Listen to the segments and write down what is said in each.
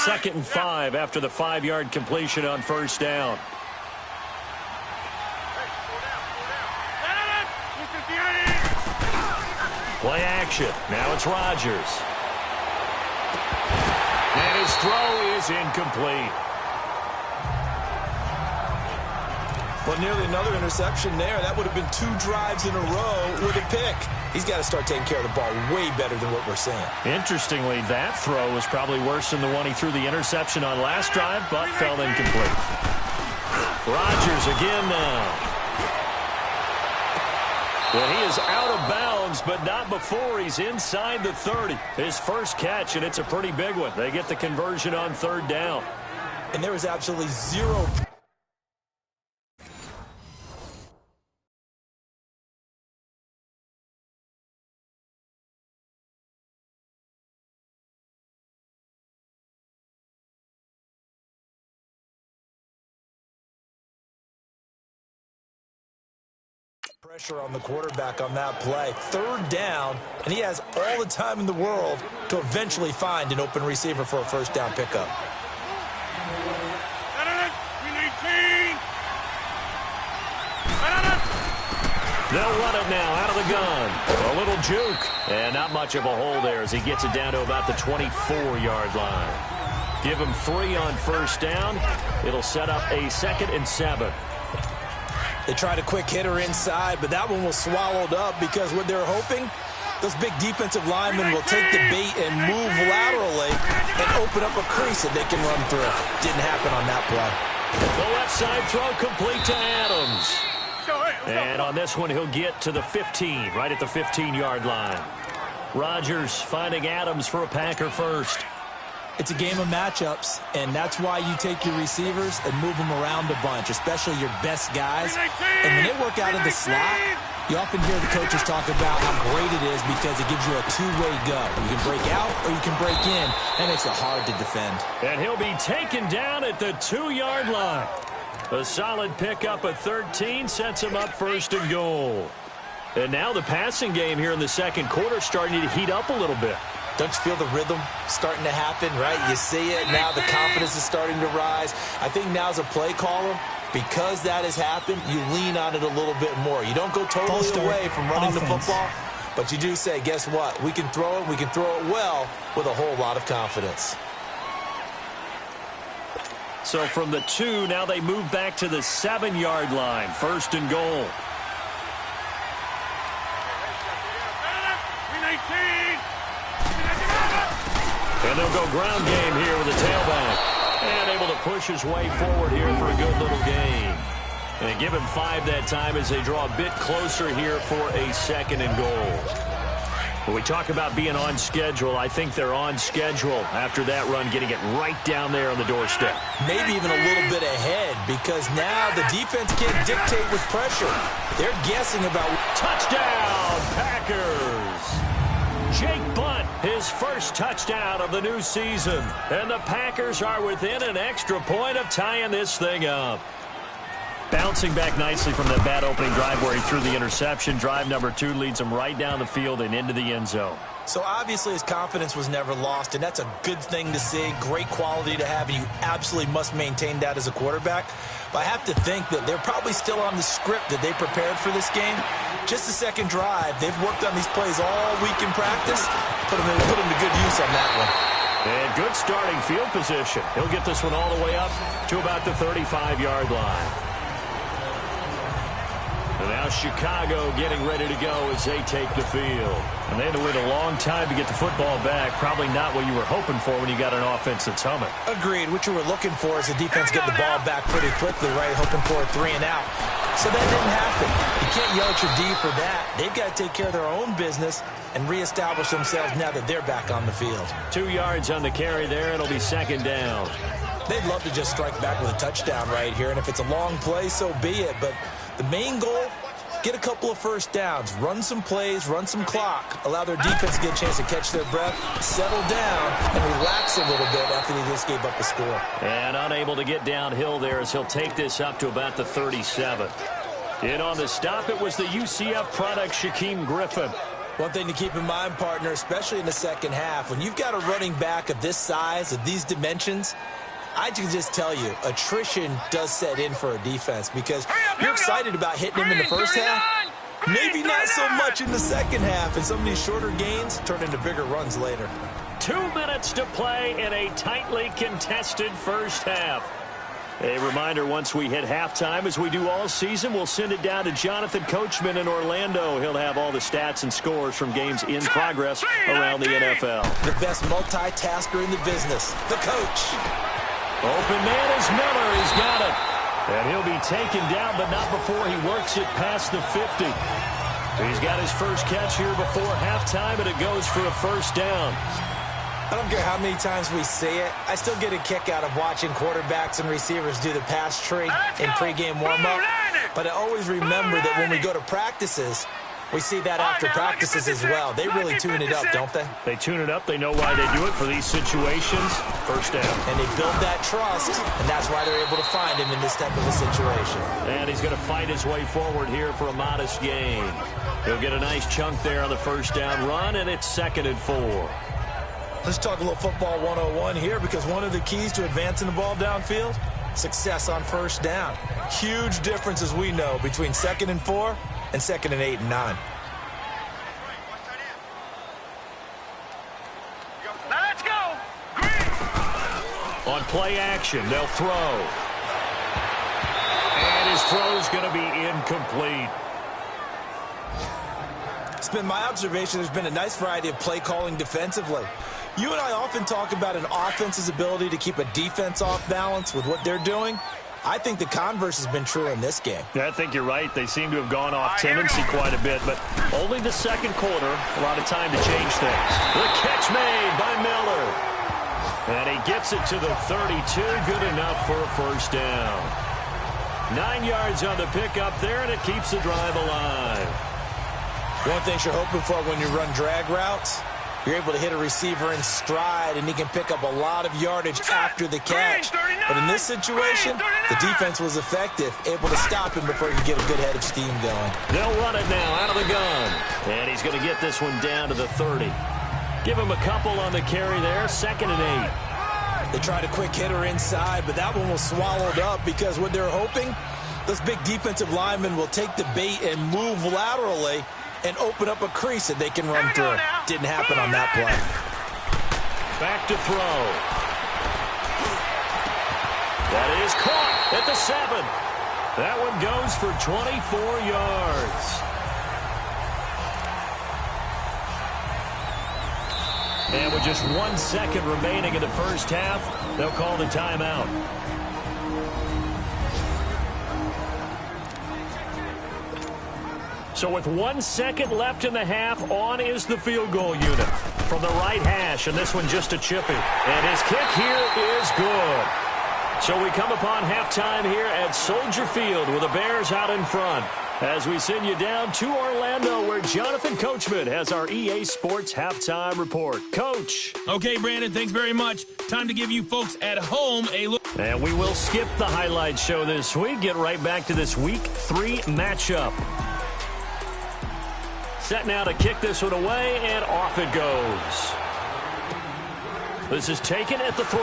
2nd and 5 after the 5-yard completion on first down. Play action. Now it's Rodgers. And his throw is incomplete. Well, nearly another interception there. That would have been 2 drives in a row with a pick. He's got to start taking care of the ball way better than what we're seeing. Interestingly, that throw was probably worse than the one he threw the interception on last drive, but fell incomplete. Rodgers again now. Well, he is out of bounds, but not before he's inside the 30. His first catch, and it's a pretty big one. They get the conversion on 3rd down. And there was absolutely zero pressure on the quarterback on that play. 3rd down, and he has all the time in the world to eventually find an open receiver for a first down pickup. They'll run it now out of the gun. A little juke, and not much of a hole there as he gets it down to about the 24-yard line. Give him 3 on first down. It'll set up a 2nd and 7. They tried a quick hitter inside, but that one was swallowed up because what they're hoping, those big defensive linemen will take the bait and move laterally and open up a crease that they can run through. Didn't happen on that play. The left side throw complete to Adams. And on this one, he'll get to the 15, right at the 15-yard line. Rodgers finding Adams for a Packer first. It's a game of matchups, and that's why you take your receivers and move them around a bunch, especially your best guys. And when they work out of the slot, you often hear the coaches talk about how great it is because it gives you a two-way go. You can break out or you can break in. That makes it hard to defend. And he'll be taken down at the 2-yard line. A solid pickup at 13 sets him up 1st and goal. And now the passing game here in the 2nd quarter starting to heat up a little bit. Don't you feel the rhythm starting to happen, right? You see it. Now the confidence is starting to rise. I think now as a play caller, because that has happened, you lean on it a little bit more. You don't go totally away from running the football, but you do say, guess what? We can throw it. We can throw it well with a whole lot of confidence. So from the 2, now they move back to the 7-yard line. 1st and goal. And they'll go ground game here with the tailback. And able to push his way forward here for a good little gain. And give him 5 that time as they draw a bit closer here for a 2nd and goal. When we talk about being on schedule, I think they're on schedule after that run, getting it right down there on the doorstep. Maybe even a little bit ahead because now the defense can't dictate with pressure. They're guessing about touchdown, Packers. Jake Butt, his first touchdown of the new season. And the Packers are within an extra point of tying this thing up. Bouncing back nicely from that bad opening drive where he threw the interception. Drive number 2 leads him right down the field and into the end zone. So obviously his confidence was never lost, and that's a good thing to see. Great quality to have, and you absolutely must maintain that as a quarterback. But I have to think that they're probably still on the script that they prepared for this game. Just the 2nd drive, they've worked on these plays all week in practice. Put them to good use on that one. And good starting field position. He'll get this one all the way up to about the 35-yard line. And now Chicago getting ready to go as they take the field. And they had to wait a long time to get the football back. Probably not what you were hoping for when you got an offense that's humming. Agreed. What you were looking for is the defense getting the ball back pretty quickly, right? Hoping for a 3 and out. So that didn't happen. You can't yell at your D for that. They've got to take care of their own business and reestablish themselves now that they're back on the field. 2 yards on the carry there. It'll be 2nd down. They'd love to just strike back with a touchdown right here. And if it's a long play, so be it. But the main goal, get a couple of first downs, run some plays, run some clock, allow their defense to get a chance to catch their breath, settle down, and relax a little bit after they just gave up a score. And unable to get downhill there as he'll take this up to about the 37. In on the stop, it was the UCF product, Shaquem Griffin. One thing to keep in mind, partner, especially in the second half, when you've got a running back of this size, of these dimensions, I can just tell you, attrition does set in for a defense because you're excited about hitting him in the first half. Maybe not so much in the second half, and some of these shorter gains turn into bigger runs later. 2 minutes to play in a tightly contested first half. A reminder, once we hit halftime, as we do all season, we'll send it down to Jonathan Coachman in Orlando. He'll have all the stats and scores from games in progress around the NFL. The best multitasker in the business, the coach. Open man is Miller. He's got it. And he'll be taken down, but not before he works it past the 50. He's got his first catch here before halftime, and it goes for a first down. I don't care how many times we see it. I still get a kick out of watching quarterbacks and receivers do the pass tree in pregame warm-up. But I always remember that when we go to practices, we see that after practices as well. They really tune it up, don't they? They tune it up. They know why they do it for these situations. First down. And they build that trust, and that's why they're able to find him in this type of a situation. And he's going to fight his way forward here for a modest gain. He'll get a nice chunk there on the first down run, and it's 2nd and 4. Let's talk a little football 101 here, because one of the keys to advancing the ball downfield, success on first down. Huge difference, as we know, between 2nd and 4 and 2nd and 8 and 9. Let's go. Green. On play action, they'll throw. And his throw's going to be incomplete. It's been my observation there's been a nice variety of play calling defensively. You and I often talk about an offense's ability to keep a defense off balance with what they're doing. I think the converse has been true in this game. Yeah, I think you're right. They seem to have gone off tendency quite a bit, but only the second quarter, a lot of time to change things. The catch made by Miller. And he gets it to the 32, good enough for a first down. 9 yards on the pickup there, and it keeps the drive alive. One thing you're hoping for when you run drag routes, you're able to hit a receiver in stride, and he can pick up a lot of yardage after the catch. But in this situation, the defense was effective, able to stop him before he could get a good head of steam going. They'll run it now out of the gun. And he's going to get this one down to the 30. Give him a couple on the carry there, 2nd and 8. They tried a quick hitter inside, but that one was swallowed up because what they're hoping, those big defensive linemen will take the bait and move laterally and open up a crease that they can run through. Didn't happen on that play. Back to throw. That is caught at the 7. That one goes for 24 yards. And with just 1 second remaining in the first half, they'll call the timeout. So with 1 second left in the half, on is the field goal unit from the right hash, and this one just a chippy. And his kick here is good. So we come upon halftime here at Soldier Field with the Bears out in front as we send you down to Orlando where Jonathan Coachman has our EA Sports halftime report. Coach. Okay, Brandon, thanks very much. Time to give you folks at home a look. And we will skip the highlight show this week. Get right back to this Week 3 matchup. Set now to kick this one away, and off it goes. This is taken at the 3.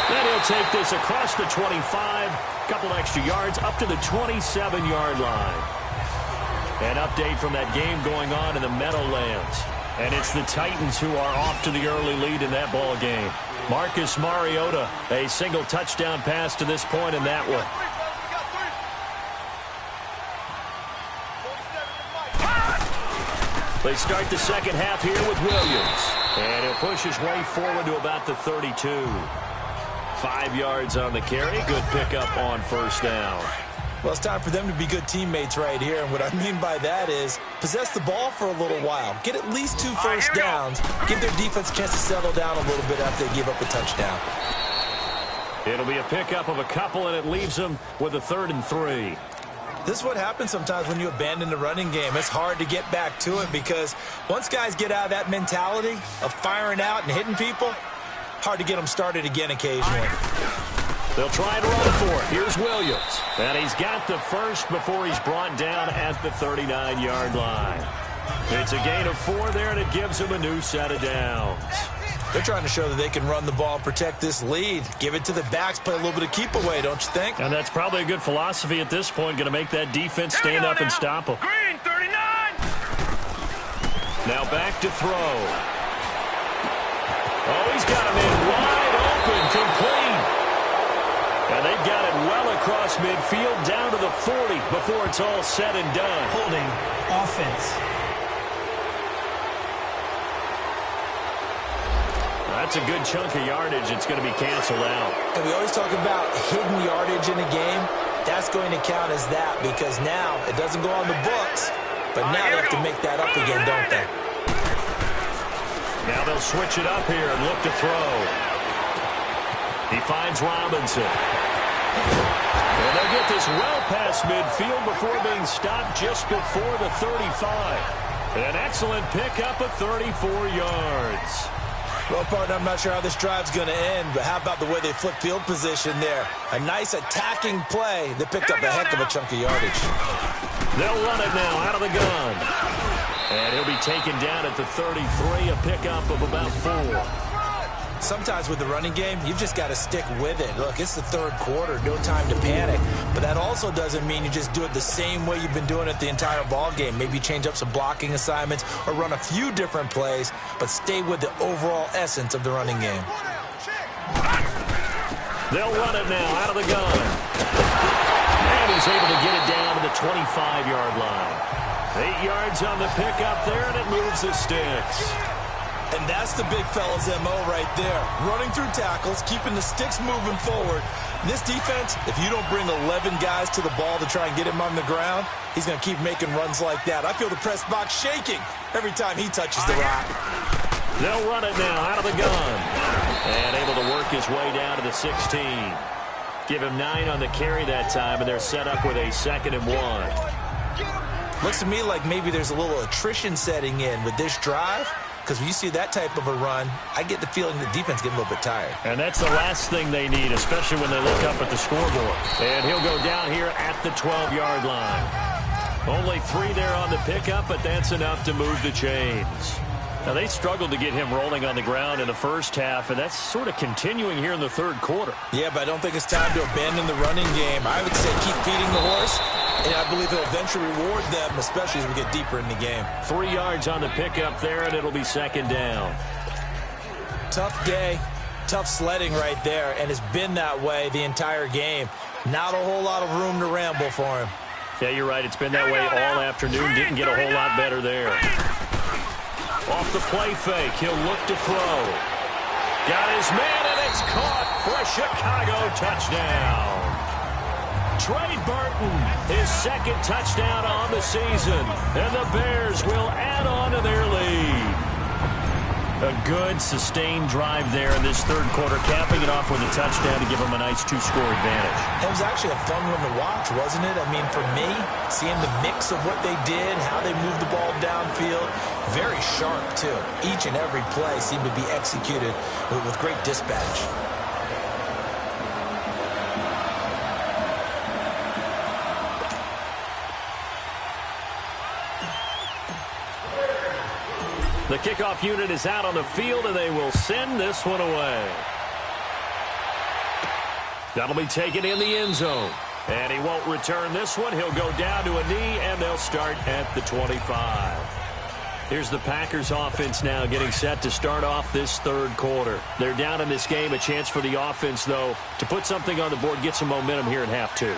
Then he'll take this across the 25, couple extra yards, up to the 27-yard line. An update from that game going on in the Meadowlands. And it's the Titans who are off to the early lead in that ball game. Marcus Mariota, a single touchdown pass to this point in that one. They start the second half here with Williams. And he'll push his way forward to about the 32. 5 yards on the carry. Good pickup on first down. Well, it's time for them to be good teammates right here. And what I mean by that is possess the ball for a little while. Get at least 2 first downs. Give their defense a chance to settle down a little bit after they give up a touchdown. It'll be a pickup of a couple, and it leaves them with a 3rd and 3. This is what happens sometimes when you abandon the running game. It's hard to get back to it because once guys get out of that mentality of firing out and hitting people, hard to get them started again occasionally. They'll try and run for it. Here's Williams. And he's got the first before he's brought down at the 39-yard line. It's a gain of 4 there, and it gives him a new set of downs. They're trying to show that they can run the ball, protect this lead. Give it to the backs, play a little bit of keep away, don't you think? And that's probably a good philosophy at this point, going to make that defense stand up and stop them. Green, 39. Now back to throw. Oh, he's got him in wide open, complete. And they've got it well across midfield, down to the 40 before it's all said and done. Holding offense. That's a good chunk of yardage. It's going to be canceled out. And we always talk about hidden yardage in a game. That's going to count as that because now it doesn't go on the books, but now they have to make that up again, don't they? Now they'll switch it up here and look to throw. He finds Robinson. And they'll get this well past midfield before being stopped just before the 35. An excellent pickup of 34 yards. Well, partner, I'm not sure how this drive's going to end, but how about the way they flip field position there? A nice attacking play that picked up a heck of a chunk of yardage. They'll run it now out of the gun. And he'll be taken down at the 33, a pickup of about 4. Sometimes with the running game, you've just got to stick with it. Look, it's the third quarter, no time to panic. But that also doesn't mean you just do it the same way you've been doing it the entire ball game. Maybe change up some blocking assignments or run a few different plays, but stay with the overall essence of the running game. They'll run it now out of the gun. And he's able to get it down to the 25-yard line. 8 yards on the pickup there, and it moves the sticks. And that's the big fella's MO right there. Running through tackles, keeping the sticks moving forward. This defense, if you don't bring 11 guys to the ball to try and get him on the ground, he's going to keep making runs like that. I feel the press box shaking every time he touches the rock. They'll run it now out of the gun. And able to work his way down to the 16. Give him 9 on the carry that time, and they're set up with a 2nd and 1. Looks to me like maybe there's a little attrition setting in with this drive. Because when you see that type of a run, I get the feeling the defense getting a little bit tired. And that's the last thing they need, especially when they look up at the scoreboard. And he'll go down here at the 12-yard line. Only 3 there on the pickup, but that's enough to move the chains. Now, they struggled to get him rolling on the ground in the first half, and that's sort of continuing here in the third quarter. Yeah, but I don't think it's time to abandon the running game. I would say keep feeding the horse, and I believe he'll eventually reward them, especially as we get deeper in the game. 3 yards on the pickup there, and it'll be 2nd down. Tough day, tough sledding right there, and it's been that way the entire game. Not a whole lot of room to ramble for him. Yeah, you're right. It's been that way all afternoon. Didn't get a whole lot better there. Off the play fake, he'll look to throw. Got his man, and it's caught for a Chicago touchdown. Trey Burton, his 2nd touchdown on the season, and the Bears will add on to their lead. A good, sustained drive there in this third quarter, capping it off with a touchdown to give them a nice 2-score advantage. It was actually a fun one to watch, wasn't it? I mean, for me, seeing the mix of what they did, how they moved the ball downfield, very sharp, too. Each and every play seemed to be executed with great dispatch. The kickoff unit is out on the field, and they will send this one away. That'll be taken in the end zone. And he won't return this one. He'll go down to a knee, and they'll start at the 25. Here's the Packers offense now getting set to start off this third quarter. They're down in this game. A chance for the offense, though, to put something on the board, get some momentum here in half 2.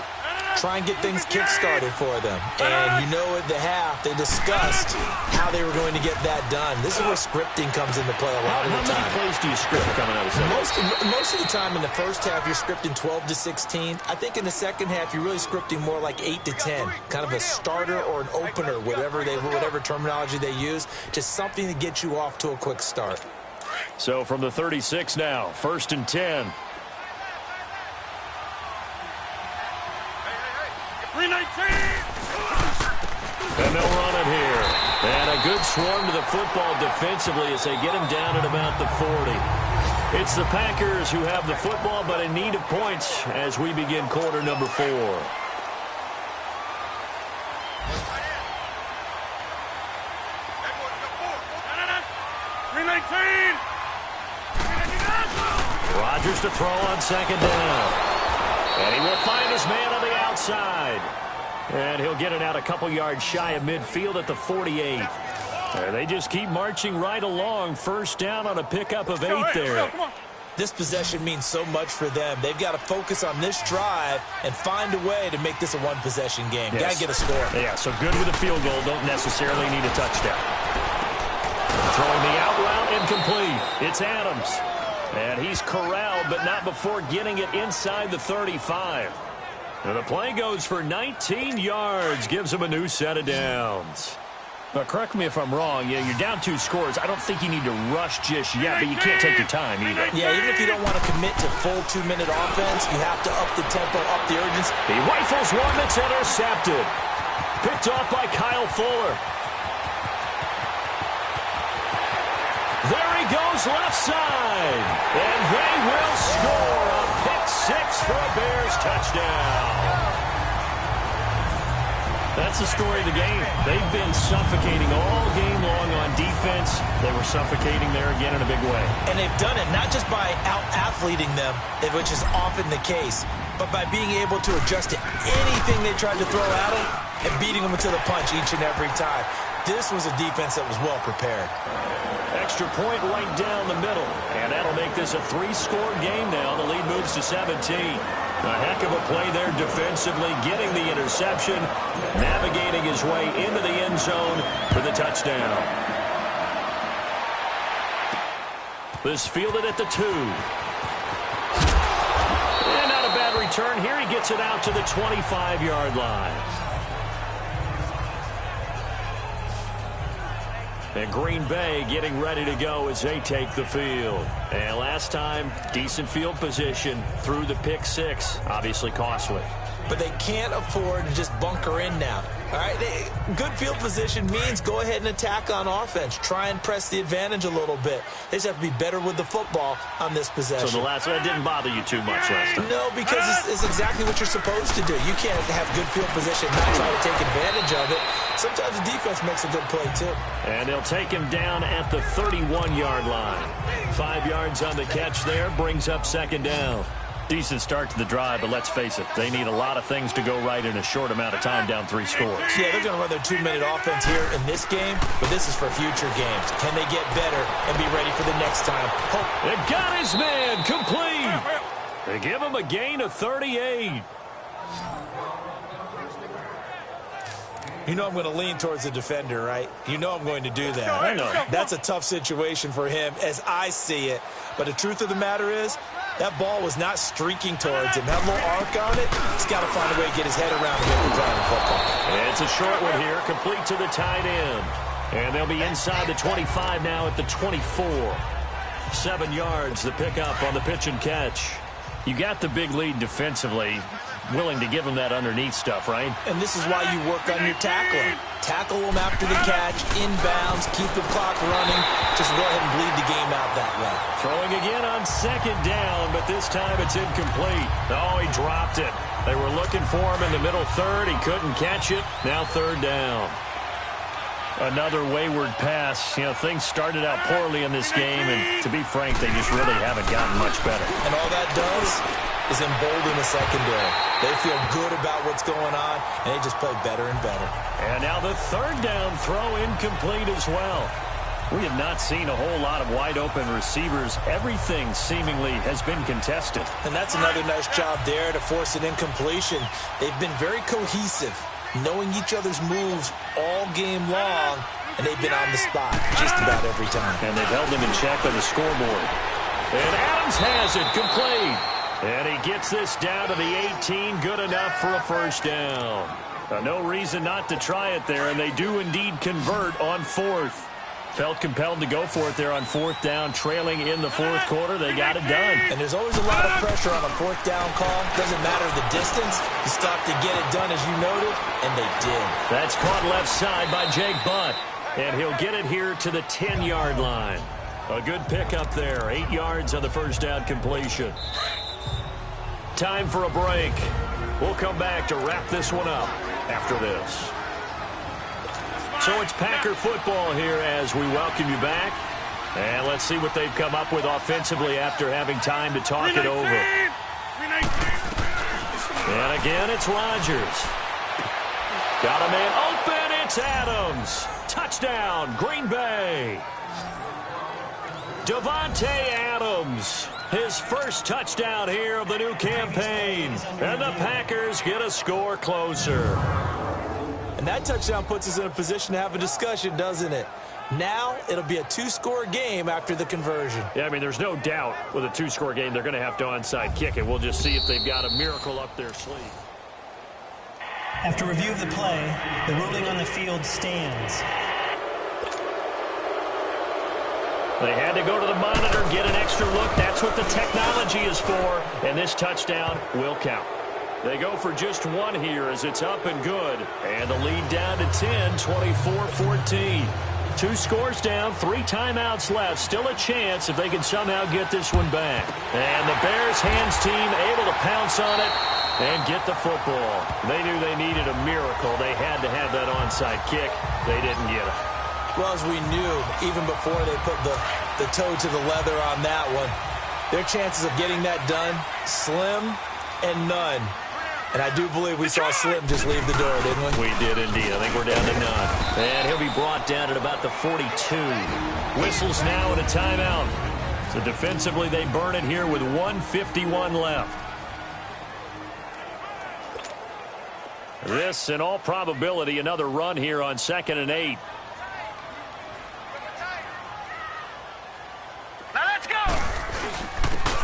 Try and get things kick-started for them. And you know at the half, they discussed how they were going to get that done. This is where scripting comes into play a lot of the time. How many plays do you script coming out of second? Most of the time in the first half, you're scripting 12 to 16. I think in the second half, you're really scripting more like 8 to 10. Kind of a starter or an opener, whatever terminology they use. Just something to get you off to a quick start. So from the 36 now, 1st and 10. 319. And they'll run it here. And a good swarm to the football defensively as they get him down at about the 40. It's the Packers who have the football, but in need of points as we begin quarter number 4. 319. Rodgers to throw on second down. And he will find his man on the outside. And he'll get it out a couple yards shy of midfield at the 48. And they just keep marching right along. First down on a pickup of 8 there. This possession means so much for them. They've got to focus on this drive and find a way to make this a one-possession game. Yes. Got to get a score. Yeah, so good with a field goal. Don't necessarily need a touchdown. Throwing the out route incomplete. It's Adams. And he's corralled, but not before getting it inside the 35. And the play goes for 19 yards. Gives him a new set of downs. Now, correct me if I'm wrong. Yeah, you're down 2 scores. I don't think you need to rush just yet, but you can't take your time either. Yeah, even if you don't want to commit to full 2-minute offense, you have to up the tempo, up the urgency. He rifles one that's intercepted. Picked off by Kyle Fuller. There he goes left side. And they will score a pick 6 for a Bears touchdown. That's the story of the game. They've been suffocating all game long on defense. They were suffocating there again in a big way. And they've done it not just by out-athleting them, which is often the case, but by being able to adjust to anything they tried to throw at them and beating them to the punch each and every time. This was a defense that was well prepared. Extra point right down the middle. And that'll make this a 3-score game now. The lead moves to 17. A heck of a play there defensively, getting the interception, navigating his way into the end zone for the touchdown. This fielded at the 2. And not a bad return here. He gets it out to the 25-yard line. And Green Bay getting ready to go as they take the field. And last time, decent field position through the pick 6. Obviously costly. But they can't afford to just bunker in now. All right, good field position means go ahead and attack on offense. Try and press the advantage a little bit. They just have to be better with the football on this possession. So the last one didn't bother you too much last time? No, because it's exactly what you're supposed to do. You can't have good field position and not try to take advantage of it. Sometimes the defense makes a good play, too. And they'll take him down at the 31-yard line. 5 yards on the catch there, brings up second down. Decent start to the drive, but let's face it, they need a lot of things to go right in a short amount of time, down 3 scores. Yeah, they're going to run their 2-minute offense here in this game, but this is for future games. Can they get better and be ready for the next time? They got his man complete. They give him a gain of 38. You know I'm going to lean towards the defender, right? You know I'm going to do that. I know. That's a tough situation for him as I see it. But the truth of the matter is, that ball was not streaking towards him. That little arc on it, he's got to find a way to get his head around and make the play on the football. And it's a short one here, complete to the tight end. And they'll be inside the 25 now at the 24. 7 yards, the pickup on the pitch and catch. You got the big lead defensively. Willing to give him that underneath stuff, right? And this is why you work on your tackling. Tackle them after the catch, inbounds, keep the clock running. Just go ahead and bleed the game out that way. Throwing again on second down, but this time it's incomplete. Oh, he dropped it. They were looking for him in the middle third. He couldn't catch it. Now third down. Another wayward pass. You know, things started out poorly in this game, and to be frank, they just really haven't gotten much better. And all that does is embolden the secondary. They feel good about what's going on, and they just play better and better. And now the third down throw incomplete as well. We have not seen a whole lot of wide-open receivers. Everything seemingly has been contested. And that's another nice job there to force an incompletion. They've been very cohesive, knowing each other's moves all game long, and they've been on the spot just about every time. And they've held them in check on the scoreboard. And Adams has it complete. And he gets this down to the 18, good enough for a first down. No reason not to try it there, and they do indeed convert on 4th. Felt compelled to go for it there on 4th down, trailing in the 4th quarter. They got it done. And there's always a lot of pressure on a 4th down call. Doesn't matter the distance. You stop to get it done, as you noted, and they did. That's caught left side by Jake Butt. And he'll get it here to the 10-yard line. A good pickup there. 8 yards on the first down completion. Time for a break. We'll come back to wrap this one up after this. So it's Packer football here as we welcome you back. And let's see what they've come up with offensively after having time to talk it over. And again, it's Rodgers. Got a man open. It's Adams. Touchdown, Green Bay. Davante Adams, his first touchdown here of the new campaign. And the Packers get a score closer. And that touchdown puts us in a position to have a discussion, doesn't it? Now it'll be a 2-score game after the conversion. Yeah, I mean, there's no doubt with a 2-score game they're going to have to onside kick it. We'll just see if they've got a miracle up their sleeve. After review of the play, the ruling on the field stands. They had to go to the monitor, get an extra look. That's what the technology is for. And this touchdown will count. They go for just one here as it's up and good. And the lead down to 10, 24-14. 2 scores down, 3 timeouts left. Still a chance if they can somehow get this one back. And the Bears hands team able to pounce on it and get the football. They knew they needed a miracle. They had to have that onside kick. They didn't get it. Well, as we knew, even before they put the toe to the leather on that one, their chances of getting that done, slim and none. And I do believe we saw Slim just leave the door, didn't we? We did indeed. I think we're down to none. And he'll be brought down at about the 42. Whistles now and a timeout. So defensively, they burn it here with 1:51 left. This, in all probability, another run here on 2nd and 8.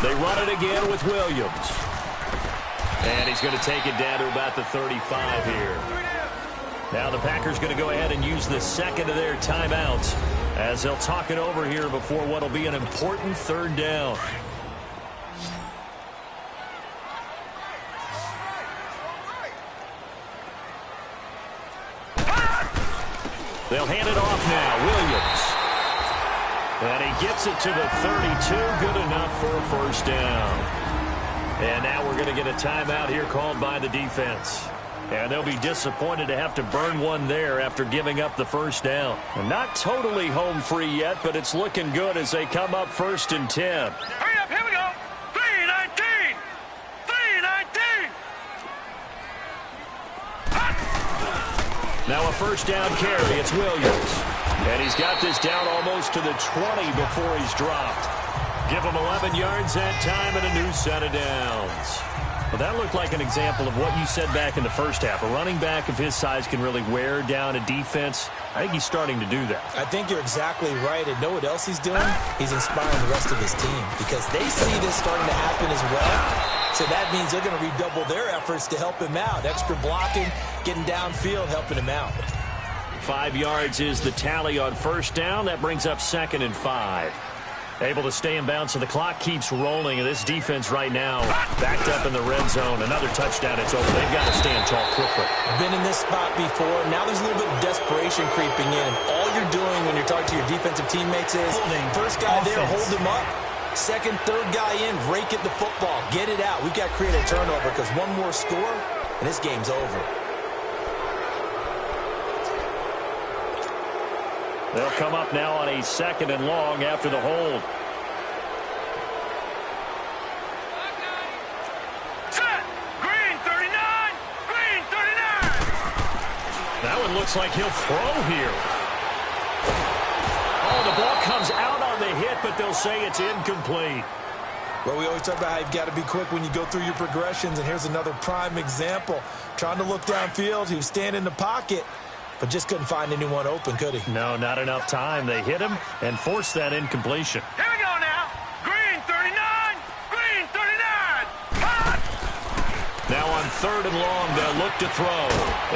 They run it again with Williams. And he's going to take it down to about the 35 here. Now the Packers going to go ahead and use the second of their timeouts as they'll talk it over here before what will be an important 3rd down. They'll hand it off now. Williams. And he gets it to the 32. Good enough for a first down. And now we're going to get a timeout here called by the defense. And they'll be disappointed to have to burn one there after giving up the first down. And not totally home free yet, but it's looking good as they come up 1st and 10. Hurry up, here we go. 3-19. 3-19. Now a first down carry. It's Williams. And he's got this down almost to the 20 before he's dropped. Give him 11 yards that time and a new set of downs. Well, that looked like an example of what you said back in the first half. A running back of his size can really wear down a defense. I think he's starting to do that. I think you're exactly right. And know what else he's doing? He's inspiring the rest of his team because they see this starting to happen as well. So that means they're going to redouble their efforts to help him out. Extra blocking, getting downfield, helping him out. 5 yards is the tally on first down. That brings up 2nd and 5. Able to stay in bounds, so the clock keeps rolling. And this defense right now backed up in the red zone. Another touchdown, it's over. They've got to stand tall quickly. Been in this spot before. Now there's a little bit of desperation creeping in. And all you're doing when you're talking to your defensive teammates is first guy there, hold him up. Second, third guy in, rake at the football. Get it out. We've got to create a turnover because one more score, and this game's over. They'll come up now on a 2nd and long after the hold. Set. Green 39. Green 39. That one looks like he'll throw here. Oh, the ball comes out on the hit, but they'll say it's incomplete. Well, we always talk about how you've got to be quick when you go through your progressions, and here's another prime example. Trying to look downfield, he was standing in the pocket, but just couldn't find anyone open, could he? No, not enough time. They hit him and forced that incompletion. Here we go now. Green 39. Green 39. Hot. Now on 3rd and long, they'll look to throw.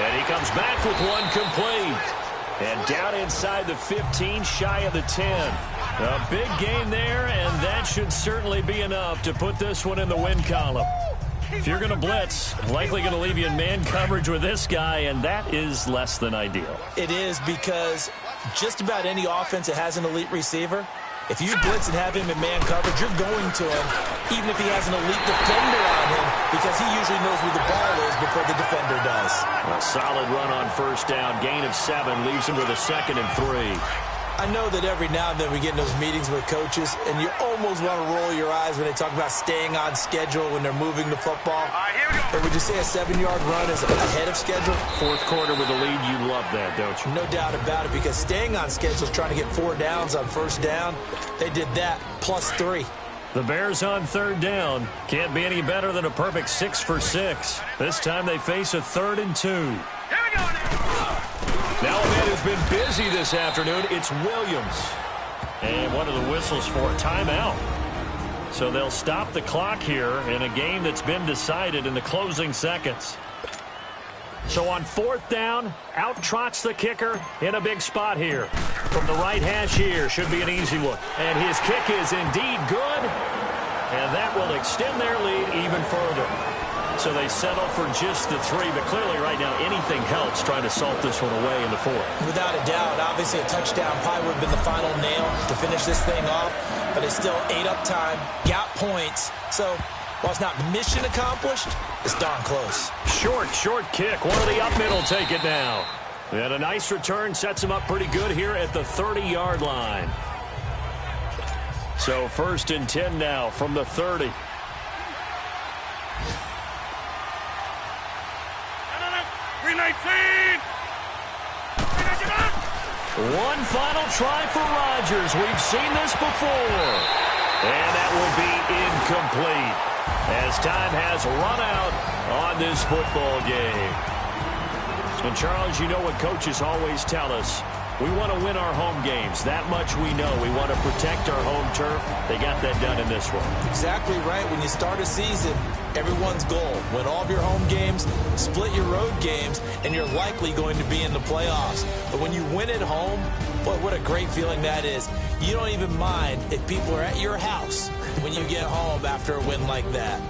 And he comes back with one complete. And down inside the 15, shy of the 10. A big gain there, and that should certainly be enough to put this one in the win column. If you're going to blitz, likely going to leave you in man coverage with this guy, and that is less than ideal. It is because just about any offense that has an elite receiver, If you blitz and have him in man coverage, you're going to him, even if he has an elite defender on him, because he usually knows where the ball is before the defender does. A solid run on first down. Gain of 7 leaves him with a 2nd and 3. I know that every now and then we get in those meetings with coaches, and you almost want to roll your eyes when they talk about staying on schedule when they're moving the football. All right, here we go. But would you say a 7-yard run is ahead of schedule? Fourth quarter with a lead, you love that, don't you? No doubt about it, because staying on schedule is trying to get 4 downs on first down. They did that, plus 3. The Bears on 3rd down. Can't be any better than a perfect 6 for 6. This time they face a 3rd and 2. Here we go now. Now a man who's been busy this afternoon, it's Williams. And one of the whistles for a timeout. So they'll stop the clock here in a game that's been decided in the closing seconds. So on 4th down, out trots the kicker in a big spot here. From the right hash here, should be an easy look. And his kick is indeed good. And that will extend their lead even further. So they settle for just the 3, but clearly right now anything helps trying to salt this one away in the 4th. Without a doubt, obviously a touchdown probably would have been the final nail to finish this thing off, but it's still 8 up time, got points. So while it's not mission accomplished, it's darn close. Short kick. One of the up middle take it now. And a nice return sets him up pretty good here at the 30-yard line. So 1st and 10 now from the 30. 319. One final try for Rodgers. We've seen this before. And that will be incomplete as time has run out on this football game. And Charles, you know what coaches always tell us. We want to win our home games. That much we know. We want to protect our home turf. They got that done in this one. Exactly right. When you start a season, everyone's goal, win all of your home games, split your road games, and you're likely going to be in the playoffs. But when you win at home, boy, what a great feeling that is. You don't even mind if people are at your house when you get home after a win like that.